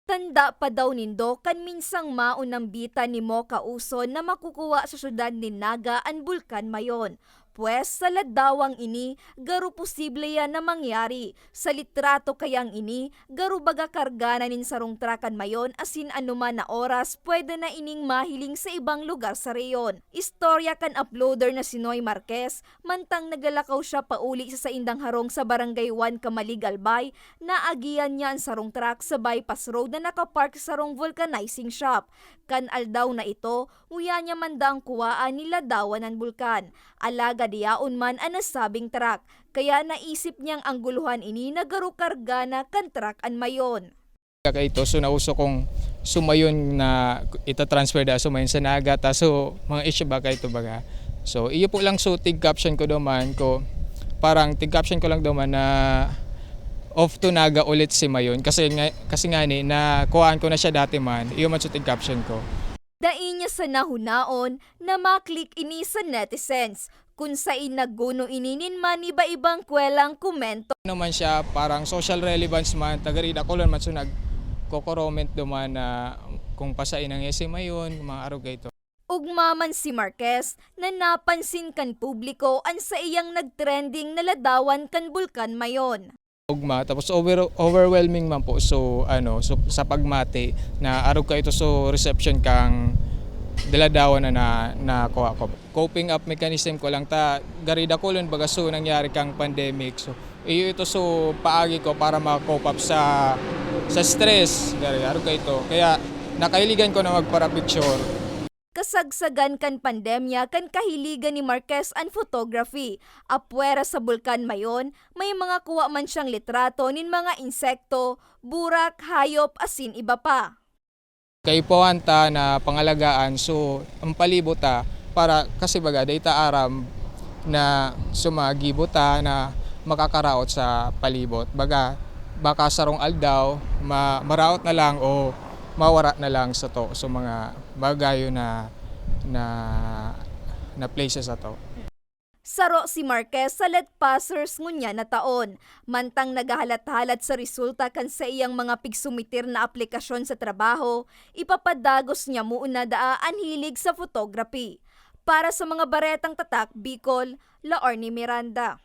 Tanda pa daw nindo kan minsang maunang bita ni mo kauson na makukuha sa syudad ni Naga ang bulkan mayon. Pwes sa ladawang ini, garu posible yan na mangyari. Sa litrato kayang ini, garu baga kargana nin sarong trakan mayon asin anuman na oras pwede na ining mahiling sa ibang lugar sa reyon. Istorya kan uploader na si Noy Marquez, mantang nagalakaw siya pauli sa saindang harong sa Barangay 1 Kamaligalbay, na agian niya ang sarong truck sa bypass road na nakapark sa sarong vulcanizing shop. Kan aldaw na ito, uya niya mandang kuwaan nila dawan ng bulkan. Alaga diyaon man ang nasabing truck, kaya naisip niyang angguluhan ini na garu karga na kan truck an mayon. Kaya ito, so nauso kong sumayon na ita-transfer da sumayon sa Naga, so mga issue ba ito baga. So iyo po lang so tig caption ko daman ko, parang tig caption ko lang daman na off to Naga ulit si mayon kasi nga ni na kuhaan ko na siya dati man, iyo man so tig caption ko. Dain niya sa nahunaon na maklik ini sa netizens kung saan nagguno ininin man iba-ibang kwelang komento. Ano man siya, parang social relevance man, tagarida ko lang man so nagko-comment duman na kung pasain ang ese mayon, mga araw ito. Ugma man si Marquez na napansin kan publiko ang sa iyang nagtrending na ladawan kan bulkan mayon. Ugma, tapos overwhelming man po so sa pagmati na araw ka ito so reception kang daladawan na kuha ko. Coping up mechanism ko lang ta garida ko lang baga so nangyari kang pandemic, so iyo ito so paagi ko para ma-cope up sa stress gari araw ka ito, kaya nakailigan ko na magpara picture. Kasagsagan kan pandemya kan kahiligan ni Marquez ang photography. Apwera sa bulkan mayon, may mga kuwa man siyang litrato nin mga insekto, burak, hayop, asin iba pa. Kay puwanta na pangalagaan so ang palibot para kasi baga data aram na sumagibota na makakaraot sa palibot. Baga baka sarong aldaw maraot na lang o mawara na lang sa to so mga bagayo na places ato. Saro si Marquez sa letpassers ngunya na taon, mantang nagahalat-halat sa resulta kan sa iyang mga pigsumitir na aplikasyon sa trabaho, ipapadagos niya muna daan hilig sa photography. Para sa mga baretang tatak, Bicol, Laorne Miranda.